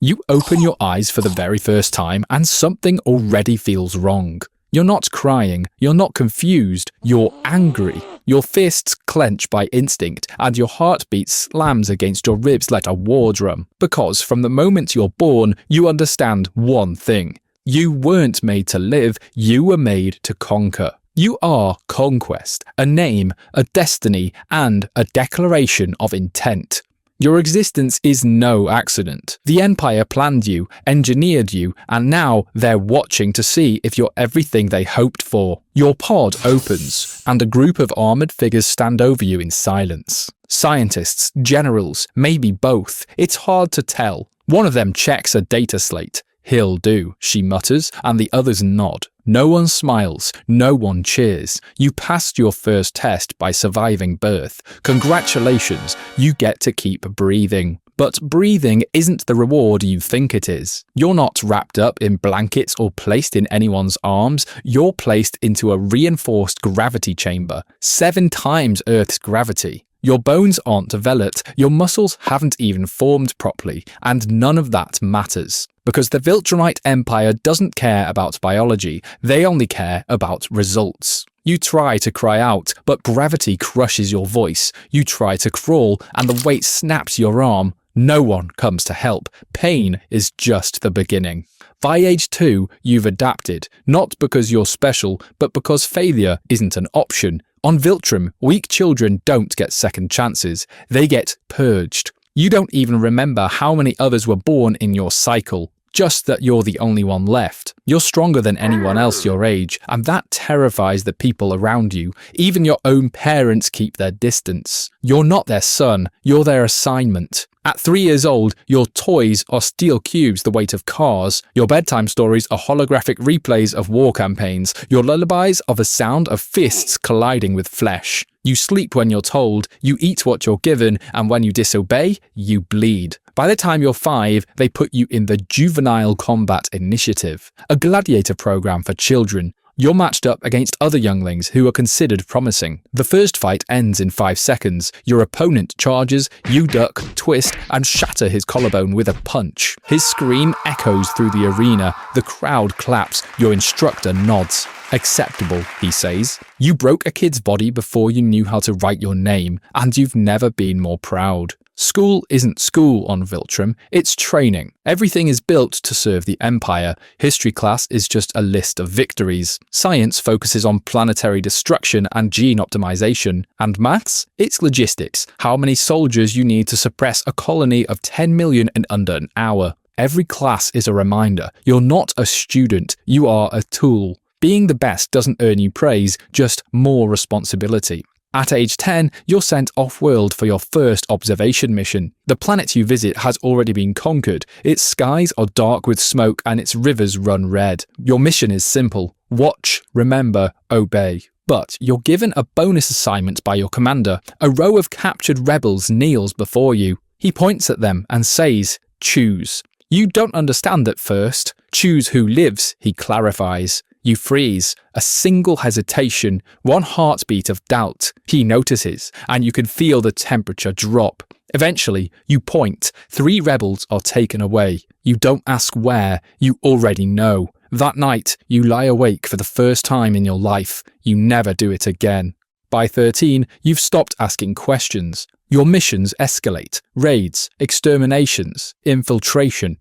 You open your eyes for the very first time and something already feels wrong. You're not crying, you're not confused, you're angry. Your fists clench by instinct and your heartbeat slams against your ribs like a war drum. Because from the moment you're born, you understand one thing. You weren't made to live, you were made to conquer. You are Conquest, a name, a destiny, and a declaration of intent. Your existence is no accident. The Empire planned you, engineered you, and now they're watching to see if you're everything they hoped for. Your pod opens, and a group of armored figures stand over you in silence. Scientists, generals, maybe both. It's hard to tell. One of them checks a data slate. "He'll do," she mutters, and the others nod. No one smiles, no one cheers. You passed your first test by surviving birth. Congratulations, you get to keep breathing. But breathing isn't the reward you think it is. You're not wrapped up in blankets or placed in anyone's arms. You're placed into a reinforced gravity chamber, 7 times Earth's gravity. Your bones aren't developed, your muscles haven't even formed properly, and none of that matters. Because the Viltrumite Empire doesn't care about biology, they only care about results. You try to cry out, but gravity crushes your voice. You try to crawl, and the weight snaps your arm. No one comes to help. Pain is just the beginning. By age 2, you've adapted, not because you're special, but because failure isn't an option. On Viltrum, weak children don't get second chances, they get purged. You don't even remember how many others were born in your cycle, just that you're the only one left. You're stronger than anyone else your age, and that terrifies the people around you. Even your own parents keep their distance. You're not their son, you're their assignment. At 3 years old, your toys are steel cubes the weight of cars. Your bedtime stories are holographic replays of war campaigns. Your lullabies are the sound of fists colliding with flesh. You sleep when you're told, you eat what you're given, and when you disobey, you bleed. By the time you're 5, they put you in the Juvenile Combat Initiative, a gladiator program for children. You're matched up against other younglings who are considered promising. The first fight ends in 5 seconds. Your opponent charges, you duck, twist, and shatter his collarbone with a punch. His scream echoes through the arena. The crowd claps. Your instructor nods. "Acceptable," he says. You broke a kid's body before you knew how to write your name, and you've never been more proud. School isn't school on Viltrum, it's training. Everything is built to serve the Empire. History class is just a list of victories. Science focuses on planetary destruction and gene optimization. And maths? It's logistics. How many soldiers you need to suppress a colony of 10 million in under an hour. Every class is a reminder. You're not a student, you are a tool. Being the best doesn't earn you praise, just more responsibility. At age 10, you're sent off-world for your first observation mission. The planet you visit has already been conquered. Its skies are dark with smoke and its rivers run red. Your mission is simple. Watch, remember, obey. But you're given a bonus assignment by your commander. A row of captured rebels kneels before you. He points at them and says, "Choose." You don't understand at first. "Choose who lives," he clarifies. You freeze, a single hesitation, one heartbeat of doubt. He notices, and you can feel the temperature drop. Eventually, you point. 3 rebels are taken away. You don't ask where, you already know. That night, you lie awake for the first time in your life. You never do it again. By 13, you've stopped asking questions. Your missions escalate. Raids, exterminations, infiltration.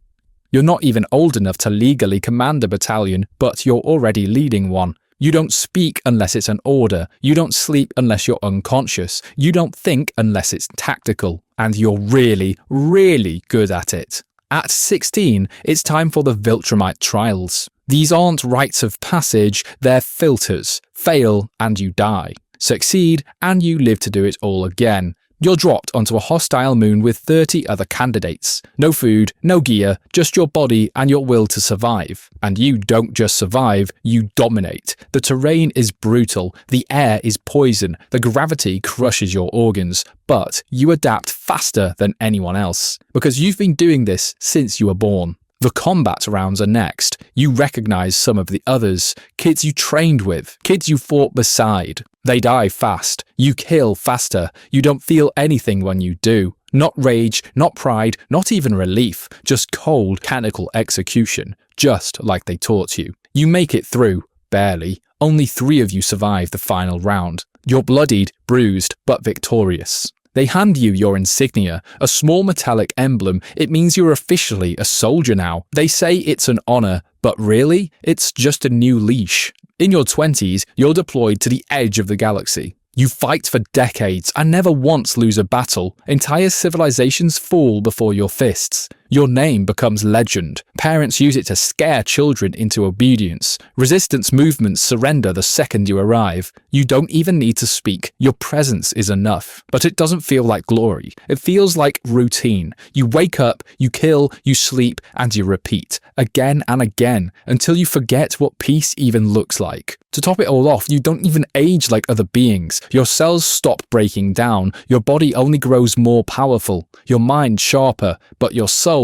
You're not even old enough to legally command a battalion, but you're already leading one. You don't speak unless it's an order. You don't sleep unless you're unconscious. You don't think unless it's tactical. And you're really, really good at it. At 16, it's time for the Viltrumite trials. These aren't rites of passage, they're filters. Fail and you die. Succeed and you live to do it all again. You're dropped onto a hostile moon with 30 other candidates. No food, no gear, just your body and your will to survive. And you don't just survive, you dominate. The terrain is brutal, the air is poison, the gravity crushes your organs, but you adapt faster than anyone else. Because you've been doing this since you were born. The combat rounds are next. You recognize some of the others. Kids you trained with. Kids you fought beside. They die fast. You kill faster. You don't feel anything when you do. Not rage, not pride, not even relief, just cold, mechanical execution, just like they taught you. You make it through, barely. Only 3 of you survive the final round. You're bloodied, bruised, but victorious. They hand you your insignia, a small metallic emblem. It means you're officially a soldier now. They say it's an honor, but really, it's just a new leash. In your 20s, you're deployed to the edge of the galaxy. You fight for decades and never once lose a battle. Entire civilizations fall before your fists. Your name becomes legend. Parents use it to scare children into obedience. Resistance movements surrender the second you arrive. You don't even need to speak. Your presence is enough. But it doesn't feel like glory. It feels like routine. You wake up, you kill, you sleep, and you repeat. Again and again, until you forget what peace even looks like. To top it all off, you don't even age like other beings. Your cells stop breaking down. Your body only grows more powerful. Your mind sharper. But your soul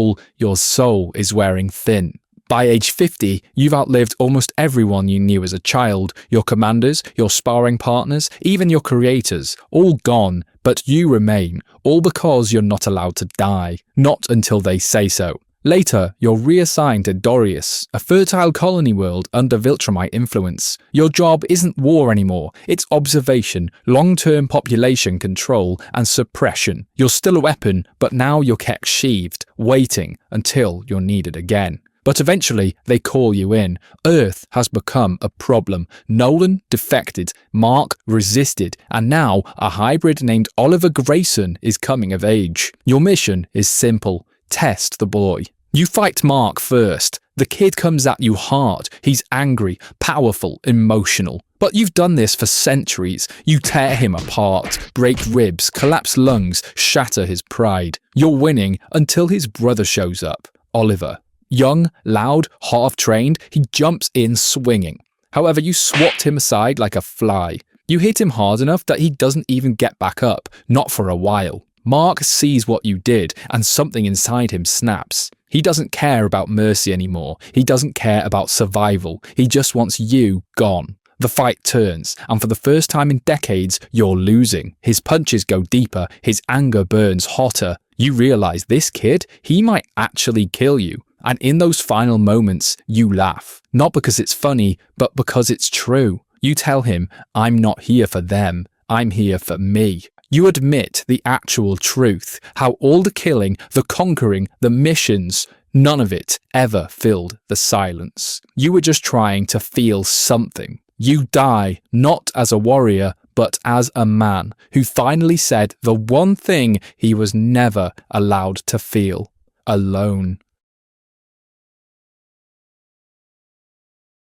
is wearing thin. By age 50, you've outlived almost everyone you knew as a child. Your commanders, your sparring partners, even your creators, all gone. But you remain. All because you're not allowed to die. Not until they say so. Later, you're reassigned to Dorius, a fertile colony world under viltrumite influence. Your job isn't war anymore, it's observation, long-term population control, and suppression. You're still a weapon, but now you're kept sheathed, waiting until you're needed again. But eventually, they call you in. Earth has become a problem. Nolan defected, Mark resisted, and now a hybrid named Oliver Grayson is coming of age. Your mission is simple. Test the boy. You fight Mark first. The kid comes at you hard. He's angry, powerful, emotional. But you've done this for centuries. You tear him apart, break ribs, collapse lungs, shatter his pride. You're winning until his brother shows up, Oliver. Young, loud, half-trained, he jumps in swinging. However, you swat him aside like a fly. You hit him hard enough that he doesn't even get back up, not for a while. Mark sees what you did, and something inside him snaps. He doesn't care about mercy anymore. He doesn't care about survival. He just wants you gone. The fight turns, and for the first time in decades, you're losing. His punches go deeper. His anger burns hotter. You realize this kid, he might actually kill you. And in those final moments, you laugh. Not because it's funny, but because it's true. You tell him, I'm not here for them. I'm here for me. You admit the actual truth, how all the killing, the conquering, the missions, none of it ever filled the silence. You were just trying to feel something. You die not as a warrior, but as a man who finally said the one thing he was never allowed to feel: alone.